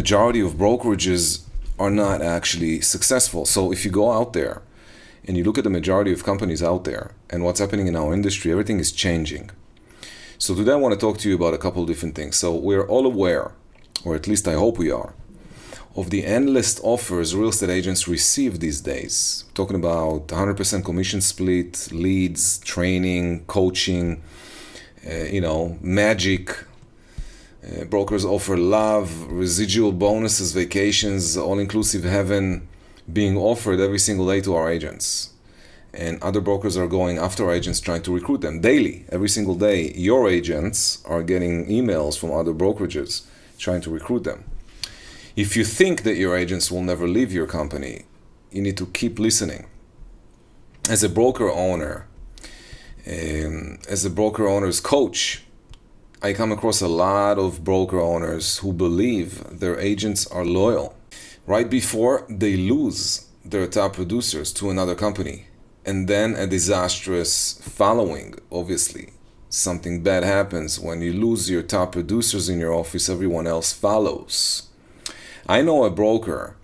majority of brokerages are not actually successful. So if you go out there and you look at the majority of companies out there and what's happening in our industry, everything is changing. So today I want to talk to you about a couple of different things. So we're all aware, or at least I hope we are, of the endless offers real estate agents receive these days. We're talking about 100% commission split, leads, training, coaching, magic. Brokers offer love, residual bonuses, vacations, all-inclusive heaven being offered every single day to our agents. And other brokers are going after agents trying to recruit them daily. Every single day, your agents are getting emails from other brokerages trying to recruit them. If you think that your agents will never leave your company, you need to keep listening. As a broker owner's coach, I come across a lot of broker owners who believe their agents are loyal right before they lose their top producers to another company. And then a disastrous following, obviously. Something bad happens. When you lose your top producers in your office, everyone else follows. I know a broker.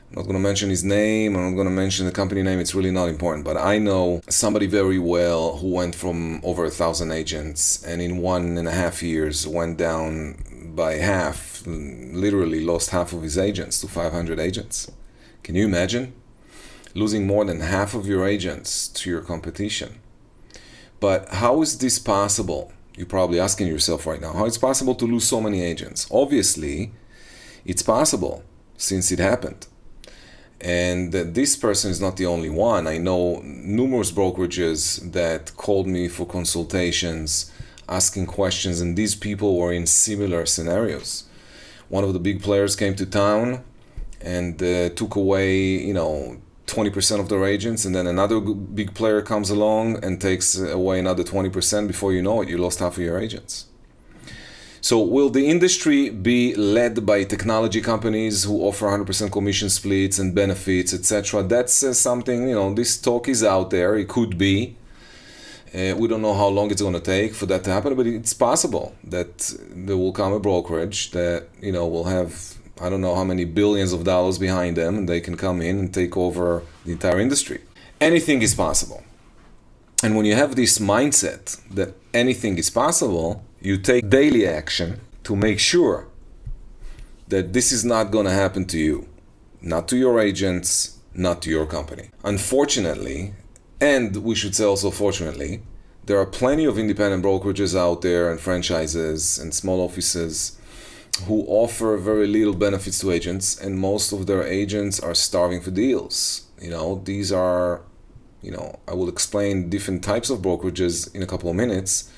I'm not going to mention his name. I'm not going to mention the company name. It's really not important. But I know somebody very well who went from over 1,000 agents and in 1.5 years went down by half, literally lost half of his agents to 500 agents. Can you imagine? Losing more than half of your agents to your competition. But how is this possible? You're probably asking yourself right now, how it's possible to lose so many agents? Obviously, it's possible since it happened. And this person is not the only one. I know numerous brokerages that called me for consultations, asking questions, and these people were in similar scenarios. One of the big players came to town and took away, 20% of their agents, and then another big player comes along and takes away another 20%. Before you know it, you lost half of your agents. So will the industry be led by technology companies who offer 100% commission splits and benefits, etc.? That's something, this talk is out there. It could be. We don't know how long it's going to take for that to happen, but it's possible that there will come a brokerage that, will have, I don't know how many billions of dollars behind them, and they can come in and take over the entire industry. Anything is possible. And when you have this mindset that anything is possible, you take daily action to make sure that this is not going to happen to you, not to your agents, not to your company. Unfortunately, and we should say also fortunately, there are plenty of independent brokerages out there and franchises and small offices who offer very little benefits to agents, and most of their agents are starving for deals. These are, I will explain different types of brokerages in a couple of minutes.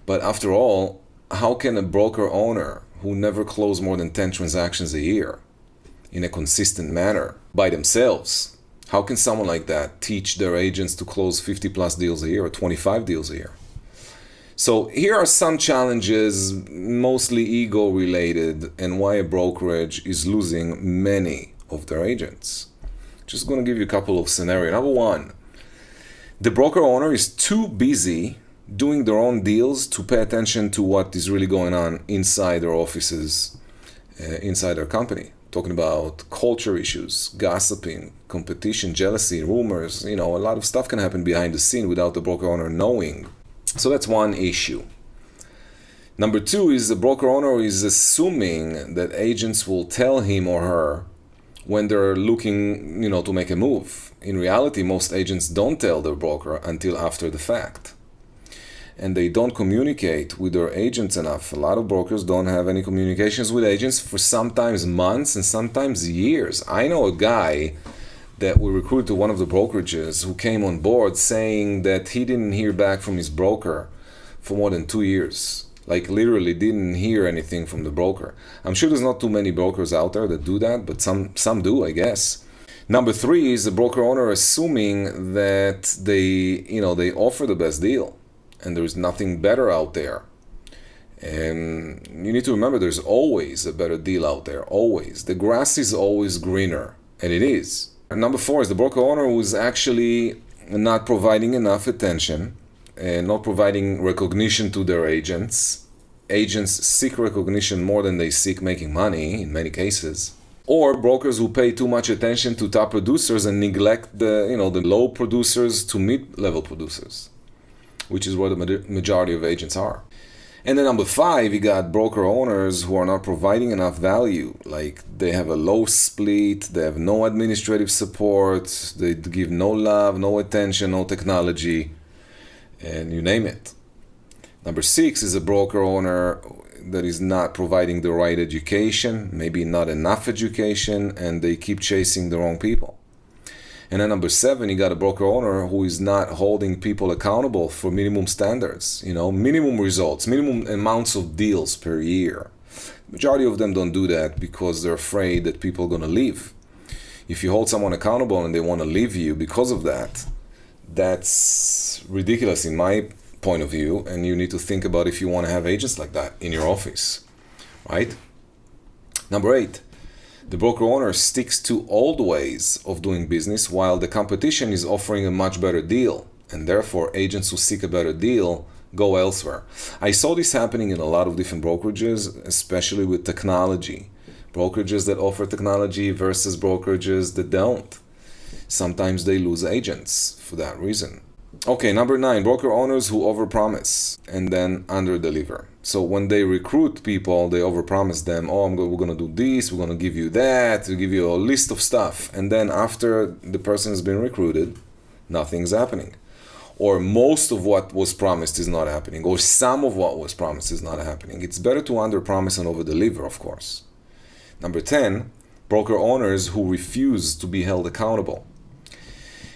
But after all, how can a broker owner who never close more than 10 transactions a year in a consistent manner by themselves, how can someone like that teach their agents to close 50 plus deals a year or 25 deals a year? So here are some challenges, mostly ego related, and why a brokerage is losing many of their agents. Just going to give you a couple of scenarios. Number one, the broker owner is too busy doing their own deals to pay attention to what is really going on inside their offices, inside their company. Talking about culture issues, gossiping, competition, jealousy, rumors. A lot of stuff can happen behind the scene without the broker owner knowing. So that's one issue. Number two is the broker owner is assuming that agents will tell him or her when they're looking, to make a move. In reality, most agents don't tell their broker until after the fact. And they don't communicate with their agents enough. A lot of brokers don't have any communications with agents for sometimes months and sometimes years. I know a guy that we recruited to one of the brokerages who came on board saying that he didn't hear back from his broker for more than 2 years. Like literally didn't hear anything from the broker. I'm sure there's not too many brokers out there that do that, but some do, I guess. Number three is the broker owner assuming that they offer the best deal. And there's nothing better out there. And you need to remember there's always a better deal out there, always. The grass is always greener, and it is. And number four is the broker owner who is actually not providing enough attention and not providing recognition to their agents agents seek recognition more than they seek making money in many cases. Or brokers who pay too much attention to top producers and neglect the low producers to mid-level producers, which is where the majority of agents are. And then number 5, you got broker owners who are not providing enough value. Like they have a low split, they have no administrative support, they give no love, no attention, no technology, and you name it. Number 6 is a broker owner that is not providing the right education, maybe not enough education, and they keep chasing the wrong people. And then number 7, you got a broker owner who is not holding people accountable for minimum standards, minimum results, minimum amounts of deals per year. Majority of them don't do that because they're afraid that people are going to leave. If you hold someone accountable and they want to leave you because of that, that's ridiculous in my point of view, and you need to think about if you want to have agents like that in your office, right? Number 8. The broker owner sticks to old ways of doing business while the competition is offering a much better deal, and therefore agents who seek a better deal go elsewhere. I saw this happening in a lot of different brokerages, especially with technology. Brokerages that offer technology versus brokerages that don't. Sometimes they lose agents for that reason. Okay, number 9, broker owners who overpromise and then underdeliver. So when they recruit people, they overpromise them, we're going to do this, we're going to give you that, we'll give you a list of stuff. And then after the person has been recruited, nothing's happening. Or most of what was promised is not happening, or some of what was promised is not happening. It's better to underpromise and overdeliver, of course. Number 10, broker owners who refuse to be held accountable.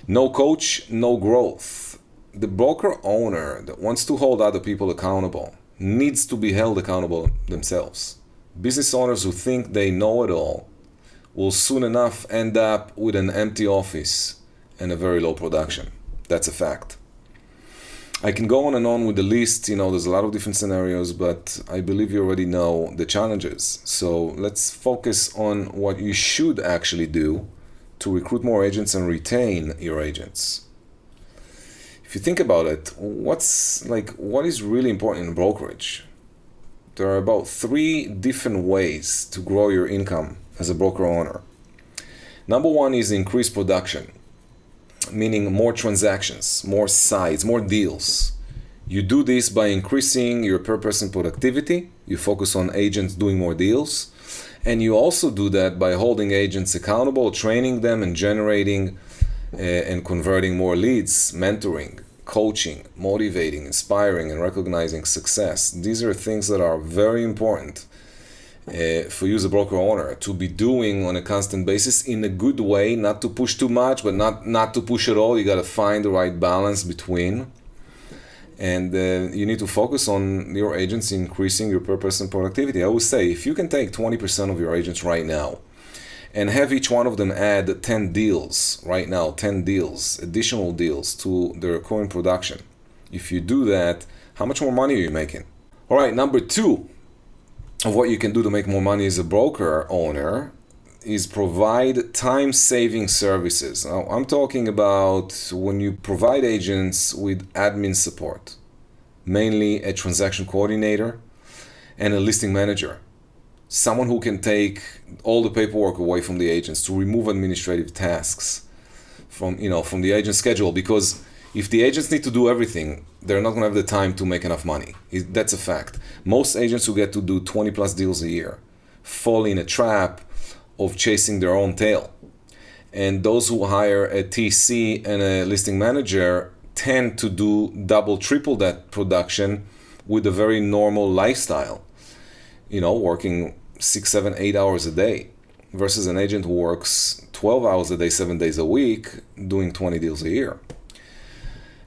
No coach, no growth. The broker owner that wants to hold other people accountable needs to be held accountable themselves. Business owners who think they know it all will soon enough end up with an empty office and a very low production. That's a fact. I can go on and on with the list, there's a lot of different scenarios, but I believe you already know the challenges. So let's focus on what you should actually do to recruit more agents and retain your agents. If you think about it, what is really important in brokerage? There are about 3 different ways to grow your income as a broker owner. Number 1 is increase production, meaning more transactions, more sides, more deals. You do this by increasing your per person productivity. You focus on agents doing more deals. And you also do that by holding agents accountable, training them, and generating and converting more leads, mentoring, coaching, motivating, inspiring, and recognizing success. These are things that are very important for you as a broker owner to be doing on a constant basis in a good way, not to push too much, but not to push at all. You got to find the right balance between. And you need to focus on your agents increasing your per person productivity. I would say if you can take 20% of your agents right now and have each one of them add 10 deals right now, 10 deals, additional deals to their current production. If you do that, how much more money are you making? All right, number 2 of what you can do to make more money as a broker owner is provide time-saving services. Now, I'm talking about when you provide agents with admin support, mainly a transaction coordinator and a listing manager. Someone who can take all the paperwork away from the agents to remove administrative tasks from the agent schedule, because if the agents need to do everything, they're not going to have the time to make enough money. That's a fact. Most agents who get to do 20 plus deals a year fall in a trap of chasing their own tail. And those who hire a TC and a listing manager tend to do double, triple that production with a very normal lifestyle. Working 6, 7, 8 hours a day versus an agent who works 12 hours a day, 7 days a week, doing 20 deals a year.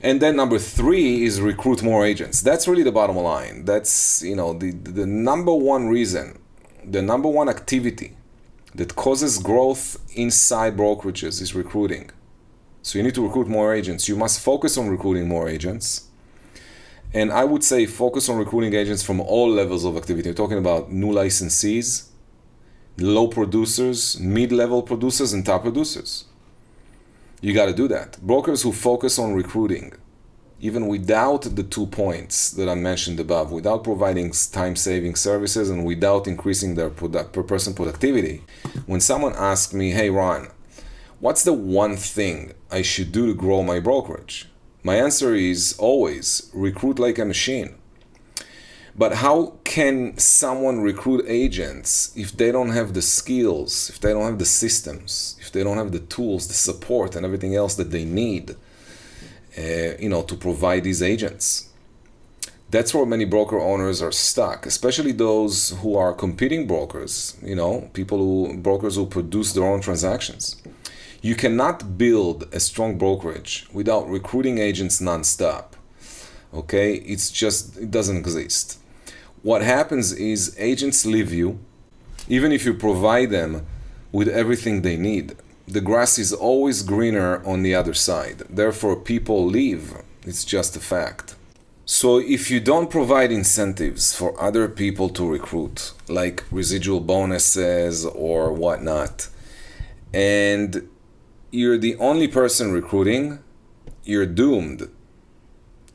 And then number 3 is recruit more agents. That's really the bottom line. That's, the number one reason, the number one activity that causes growth inside brokerages is recruiting. So you need to recruit more agents. You must focus on recruiting more agents. And I would say focus on recruiting agents from all levels of activity. We're talking about new licensees, low producers, mid-level producers, and top producers. You got to do that. Brokers who focus on recruiting even without the 2 points that I mentioned above, without providing time-saving services and without increasing their per person productivity. When someone asks me, hey Ron, what's the one thing I should do to grow my brokerage? My answer is always recruit like a machine. But how can someone recruit agents if they don't have the skills, if they don't have the systems, if they don't have the tools, the support, and everything else that they need, to provide these agents? That's where many broker owners are stuck, especially those who are competing brokers, brokers who produce their own transactions. You cannot build a strong brokerage without recruiting agents nonstop. Okay, it doesn't exist. What happens is agents leave you, even if you provide them with everything they need. The grass is always greener on the other side. Therefore, people leave. It's just a fact. So if you don't provide incentives for other people to recruit, like residual bonuses or whatnot, and you're the only person recruiting, you're doomed.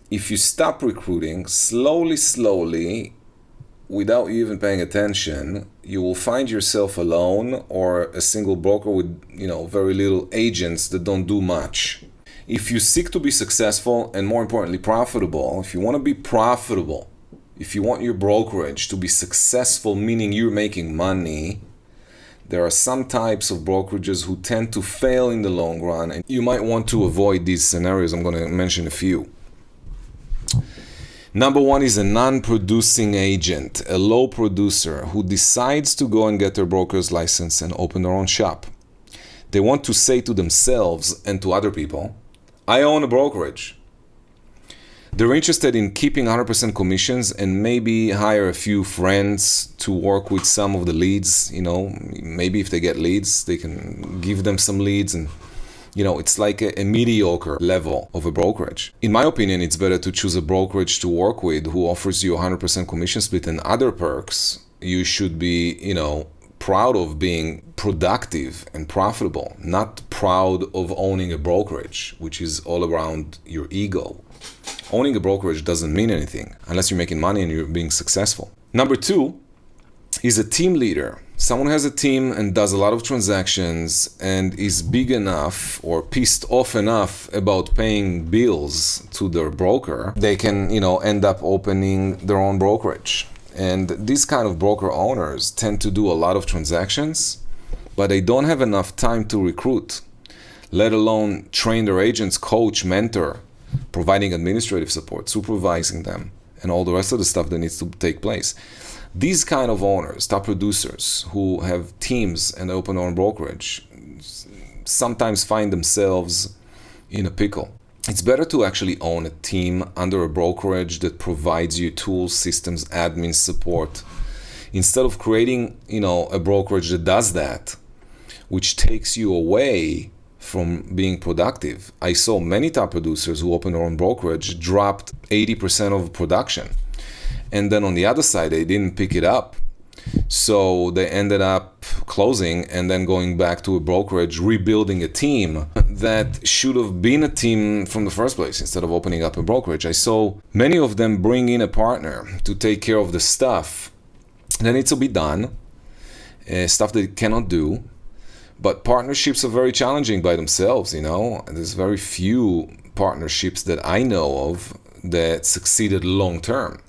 If you stop recruiting slowly, without you even paying attention, you will find yourself alone or a single broker with, very little agents that don't do much. If you seek to be successful and more importantly profitable, if you want to be profitable, if you want your brokerage to be successful, meaning you're making money, there are some types of brokerages who tend to fail in the long run, and you might want to avoid these scenarios. I'm going to mention a few. Number one is a non-producing agent, a low producer who decides to go and get their broker's license and open their own shop. They want to say to themselves and to other people, I own a brokerage. They're interested in keeping 100% commissions and maybe hire a few friends to work with some of the leads. Maybe if they get leads, they can give them some leads, and it's like a mediocre level of a brokerage. In my opinion, it's better to choose a brokerage to work with who offers you 100% commission split and other perks. You should be, proud of being productive and profitable, not proud of owning a brokerage, which is all around your ego. Owning a brokerage doesn't mean anything unless you're making money and you're being successful. Number two is a team leader. Someone has a team and does a lot of transactions and is big enough or pissed off enough about paying bills to their broker, they can, end up opening their own brokerage. And these kind of broker owners tend to do a lot of transactions, but they don't have enough time to recruit, let alone train their agents, coach, mentor, providing administrative support, supervising them, and all the rest of the stuff that needs to take place. These kind of owners, top producers who have teams and open their own brokerage, sometimes find themselves in a pickle. It's better to actually own a team under a brokerage that provides you tools, systems, admin support, instead of creating, a brokerage that does that, which takes you away from being productive. I saw many top producers who opened their own brokerage dropped 80% of production. And then on the other side, they didn't pick it up. So they ended up closing and then going back to a brokerage, rebuilding a team that should have been a team from the first place instead of opening up a brokerage. I saw many of them bring in a partner to take care of the stuff that needs to be done, stuff they cannot do. But partnerships are very challenging by themselves, There's very few partnerships that I know of that succeeded long term.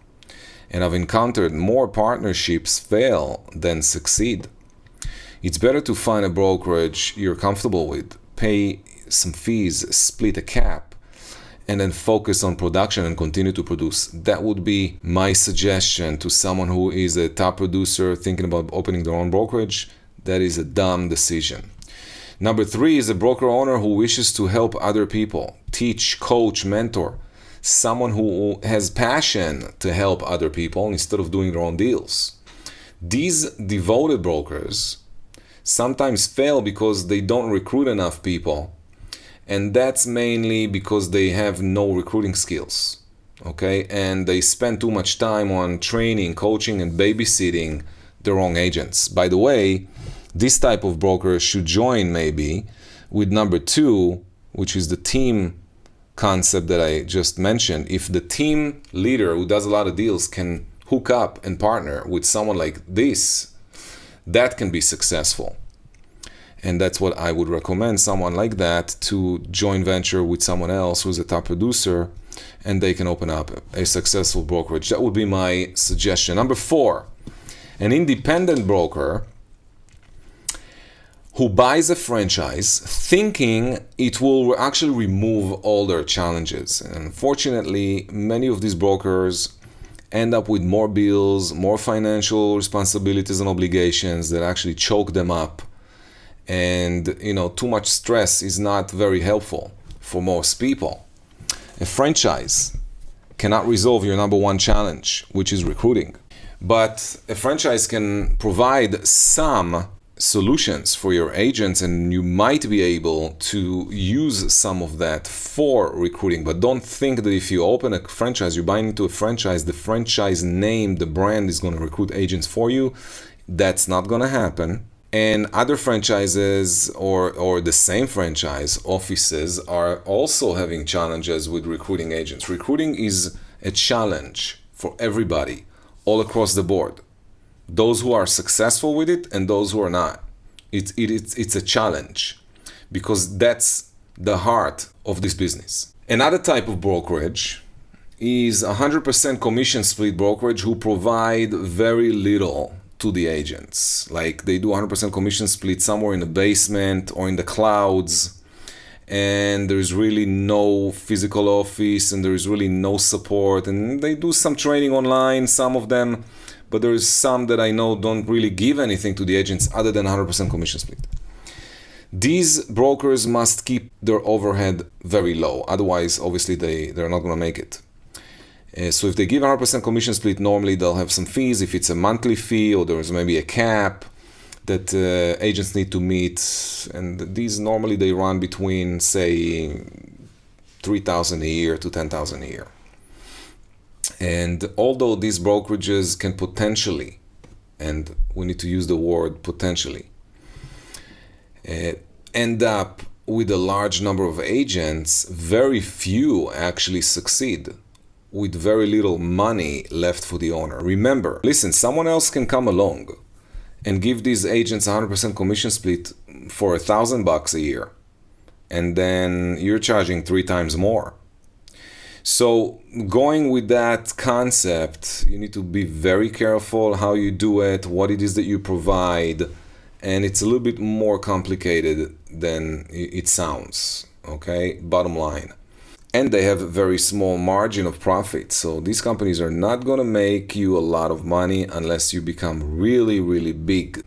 And I've encountered more partnerships fail than succeed. It's better to find a brokerage you're comfortable with, pay some fees, split a cap, and then focus on production and continue to produce. That would be my suggestion to someone who is a top producer thinking about opening their own brokerage. That is a dumb decision. Number three is a broker owner who wishes to help other people, teach, coach, mentor. Someone who has passion to help other people instead of doing their own deals. These devoted brokers sometimes fail because they don't recruit enough people, and that's mainly because they have no recruiting skills, okay? And they spend too much time on training, coaching, and babysitting their own agents. By the way, this type of broker should join maybe with number two, which is the team concept that I just mentioned, if the team leader who does a lot of deals can hook up and partner with someone like this, that can be successful. And that's what I would recommend, someone like that to joint venture with someone else who's a top producer, and they can open up a successful brokerage. That would be my suggestion. Number 4, an independent broker who buys a franchise thinking it will actually remove all their challenges. And unfortunately, many of these brokers end up with more bills, more financial responsibilities and obligations that actually choke them up. And too much stress is not very helpful for most people. A franchise cannot resolve your number one challenge, which is recruiting. But a franchise can provide some solutions for your agents, and you might be able to use some of that for recruiting. But don't think that if you open a franchise, you buy into a franchise, the franchise name, the brand is going to recruit agents for you. That's not going to happen. And other franchises or the same franchise offices are also having challenges with recruiting agents. Recruiting is a challenge for everybody all across the board. Those who are successful with it and those who are not. It's a challenge because that's the heart of this business. Another type of brokerage is 100% commission split brokerage who provide very little to the agents. Like they do 100% commission split somewhere in the basement or in the clouds, and there's really no physical office and there's really no support, and they do some training online, some of them, but there's some that I know don't really give anything to the agents other than 100% commission split. These brokers must keep their overhead very low, otherwise obviously they're not going to make it. So if they give 100% commission split, normally they'll have some fees. If it's a monthly fee or there's maybe a cap that agents need to meet, and these normally they run between, say, $3,000 a year to $10,000 a year. And although these brokerages can potentially, and we need to use the word potentially, end up with a large number of agents, very few actually succeed with very little money left for the owner. Remember, listen, someone else can come along and give these agents 100% commission split for $1,000 a year, and then you're charging 3 times more. So going with that concept, you need to be very careful how you do it, what it is that you provide, and it's a little bit more complicated than it sounds, okay? Bottom line. And they have a very small margin of profit. So these companies are not going to make you a lot of money unless you become really, really big.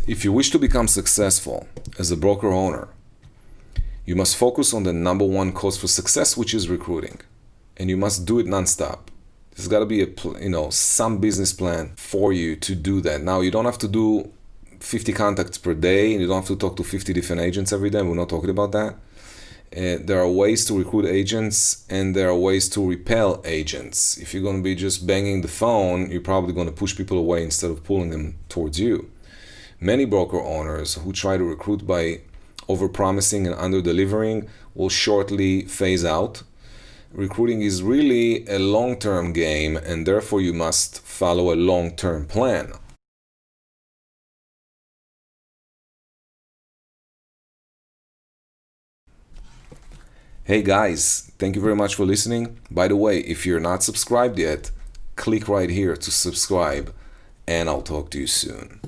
If you wish to become successful as a broker owner, you must focus on the number one cause for success, which is recruiting. And you must do it nonstop. There's got to be some business plan for you to do that. Now, you don't have to do 50 contacts per day, and you don't have to talk to 50 different agents every day. We're not talking about that. There are ways to recruit agents, and there are ways to repel agents. If you're going to be just banging the phone, you're probably going to push people away instead of pulling them towards you. Many broker owners who try to recruit by overpromising and under-delivering will shortly phase out. Recruiting is really a long-term game, and therefore you must follow a long-term plan. Hey guys, thank you very much for listening. By the way, if you're not subscribed yet, click right here to subscribe, and I'll talk to you soon.